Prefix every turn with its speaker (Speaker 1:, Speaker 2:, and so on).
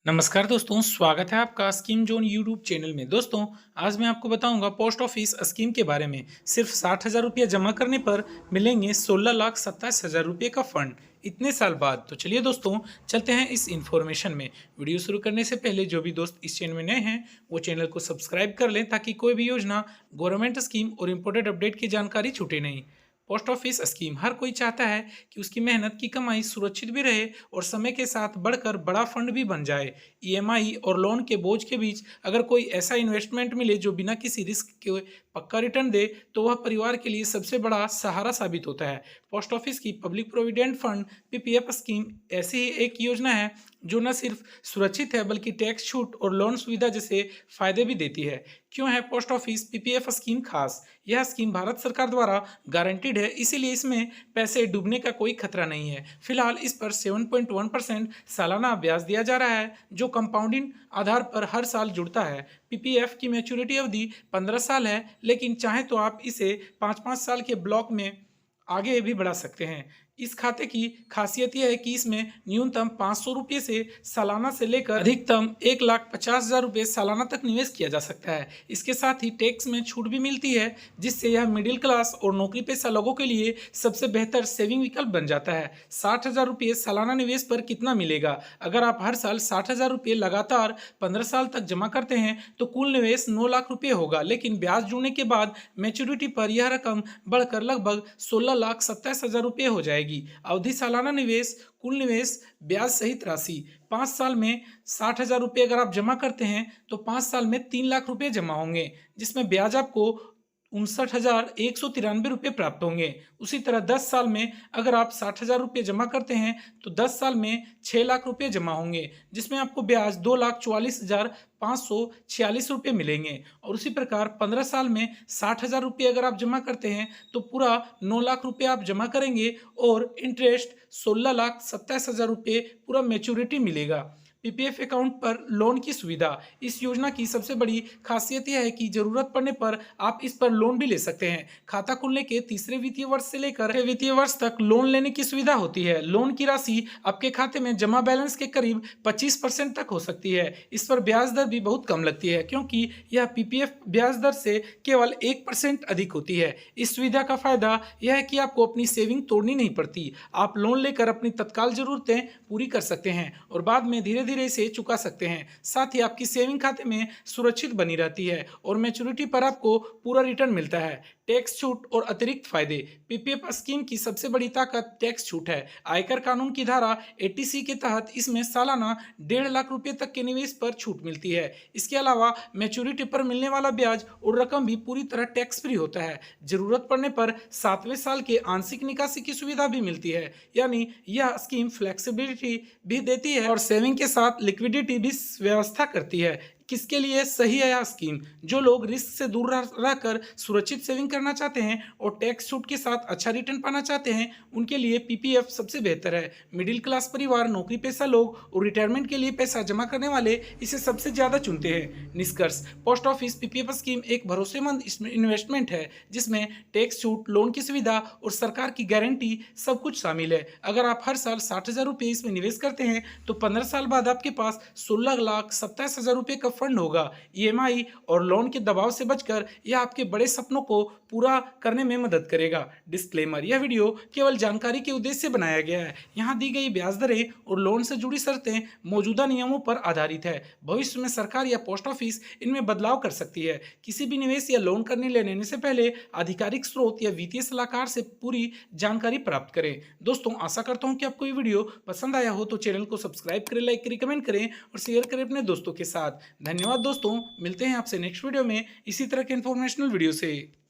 Speaker 1: नमस्कार दोस्तों, स्वागत है आपका स्कीम जोन यूट्यूब चैनल में। दोस्तों, आज मैं आपको बताऊंगा पोस्ट ऑफिस स्कीम के बारे में। सिर्फ 60,000 रुपये जमा करने पर मिलेंगे 16,27,000 रुपये का फंड इतने साल बाद। तो चलिए दोस्तों, चलते हैं इस इन्फॉर्मेशन में। वीडियो शुरू करने से पहले जो भी दोस्त इस चैनल में नए हैं वो चैनल को सब्सक्राइब कर लें ताकि कोई भी योजना, गवर्नमेंट स्कीम और इम्पोर्टेंट अपडेट की जानकारी छूटे नहीं। पोस्ट ऑफिस स्कीम हर कोई चाहता है कि उसकी मेहनत की कमाई सुरक्षित भी रहे और समय के साथ बढ़कर बड़ा फंड भी बन जाए। ईएमआई और लोन के बोझ के बीच अगर कोई ऐसा इन्वेस्टमेंट मिले जो बिना किसी रिस्क के पक्का रिटर्न दे तो वह परिवार के लिए सबसे बड़ा सहारा साबित होता है। पोस्ट ऑफिस की public provident fund PPF scheme ऐसी ही एक योजना है जो न सिर्फ सुरक्षित है बल्कि टैक्स छूट और लोन सुविधा जैसे फायदे भी देती है। क्यों है पोस्ट ऑफिस पीपीएफ स्कीम खास? यह स्कीम भारत सरकार द्वारा गारंटीड है, इसीलिए इसमें पैसे डूबने का कोई खतरा नहीं है। फिलहाल इस पर 7.1% सालाना ब्याज दिया जा रहा है जो कंपाउंडिंग आधार पर हर साल जुड़ता है। पीपीएफ की मैच्योरिटी अवधि 15 साल है, लेकिन चाहे तो आप इसे 5-5 साल के ब्लॉक में आगे भी बढ़ा सकते हैं। इस खाते की खासियत यह है कि इसमें न्यूनतम 500 रुपये से सालाना से लेकर अधिकतम 1,50,000 रुपये सालाना तक निवेश किया जा सकता है। इसके साथ ही टैक्स में छूट भी मिलती है, जिससे यह मिडिल क्लास और नौकरी पेशा लोगों के लिए सबसे बेहतर सेविंग विकल्प बन जाता है। 60,000 रुपये सालाना निवेश पर कितना मिलेगा? अगर आप हर साल 60,000 रुपये लगातार 15 साल तक जमा करते हैं तो कुल निवेश 9 लाख रुपये होगा, लेकिन ब्याज जुड़ने के बाद मैच्योरिटी पर यह रकम बढ़कर लगभग 16,27,000 रुपये हो जाएगी। अवधि सालाना निवेश, कुल निवेश, ब्याज सहित राशि। 5 साल में 60,000 रुपये अगर आप जमा करते हैं तो 5 साल में 3 लाख रुपये जमा होंगे, जिसमें ब्याज आपको 59,193 रुपये प्राप्त होंगे। उसी तरह 10 साल में अगर आप 60,000 रुपये जमा करते हैं तो 10 साल में 6 लाख रुपये जमा होंगे, जिसमें आपको ब्याज 2,44,546 रुपये मिलेंगे। और उसी प्रकार 15 साल में 60,000 रुपये अगर आप जमा करते हैं तो पूरा 9 लाख रुपये आप जमा करेंगे और इंटरेस्ट 16,27,000 रुपये पूरा मैच्योरिटी मिलेगा। पीपीएफ अकाउंट पर लोन की सुविधा। इस योजना की सबसे बड़ी खासियत यह है कि जरूरत पड़ने पर आप इस पर लोन भी ले सकते हैं। खाता खुलने के तीसरे वित्तीय वर्ष से लेकर छठे वित्तीय वर्ष तक लोन लेने की सुविधा होती है। लोन की राशि आपके खाते में जमा बैलेंस के करीब 25% तक हो सकती है। इस पर ब्याज दर भी बहुत कम लगती है, क्योंकि यह पीपीएफ ब्याज दर से केवल 1% अधिक होती है। इस सुविधा का फायदा यह है कि आपको अपनी सेविंग तोड़नी नहीं पड़ती। आप लोन लेकर अपनी तत्काल जरूरतें पूरी कर सकते हैं और बाद में धीरे धीरे इसे चुका सकते हैं। साथ ही आपकी सेविंग खाते में सुरक्षित बनी रहती है और मैच्योरिटी पर आपको पूरा रिटर्न मिलता है। टैक्स छूट और अतिरिक्त फायदे। पीपीएफ स्कीम की सबसे बड़ी ताकत टैक्स छूट है। आयकर कानून की धारा 80C के तहत इसमें सालाना 1.5 लाख रुपए तक के निवेश पर छूट मिलती है। इसके अलावा मैच्योरिटी पर मिलने वाला ब्याज और रकम भी पूरी तरह टैक्स फ्री होता है। जरूरत पड़ने पर 7वें साल के आंशिक निकासी की सुविधा भी मिलती है, यानी यह स्कीम फ्लेक्सिबिलिटी भी देती है और सेविंग के साथ लिक्विडिटी भी व्यवस्था करती है। किसके लिए सही है यह स्कीम? जो लोग रिस्क से दूर रहकर सुरक्षित सेविंग करना चाहते हैं और टैक्स छूट के साथ अच्छा रिटर्न पाना चाहते हैं, उनके लिए पीपीएफ सबसे बेहतर है। मिडिल क्लास परिवार, नौकरी पेशा लोग और रिटायरमेंट के लिए पैसा जमा करने वाले इसे सबसे ज्यादा चुनते हैं। निष्कर्ष, पोस्ट ऑफिस पीपीएफ स्कीम एक भरोसेमंद इन्वेस्टमेंट है जिसमें टैक्स छूट, लोन की सुविधा और सरकार की गारंटी सब कुछ शामिल है। अगर आप हर साल 60,000 रुपये इसमें निवेश करते हैं तो 15 साल बाद आपके पास 16,27,000 रुपये का फंड होगा। ईएमआई और लोन के दबाव से बचकर यह आपके बड़े सपनों को पूरा करने में मदद करेगा। डिस्क्लेमर, यह वीडियो केवल जानकारी के उद्देश्य से बनाया गया है। यहाँ दी गई ब्याज दरें और लोन से जुड़ी शर्तें मौजूदा नियमों पर आधारित है। भविष्य में सरकार या पोस्ट ऑफिस इनमें बदलाव कर सकती है। किसी भी निवेश या लोन करने लेने से पहले आधिकारिक स्रोत या वित्तीय सलाहकार से पूरी जानकारी प्राप्त करें। दोस्तों, आशा करता हूँ कि आपको ये वीडियो पसंद आया हो तो चैनल को सब्सक्राइब करें, लाइक करें, कमेंट करें और शेयर करें अपने दोस्तों के साथ। धन्यवाद दोस्तों, मिलते हैं आपसे नेक्स्ट वीडियो में इसी तरह के इन्फॉर्मेशनल वीडियो से।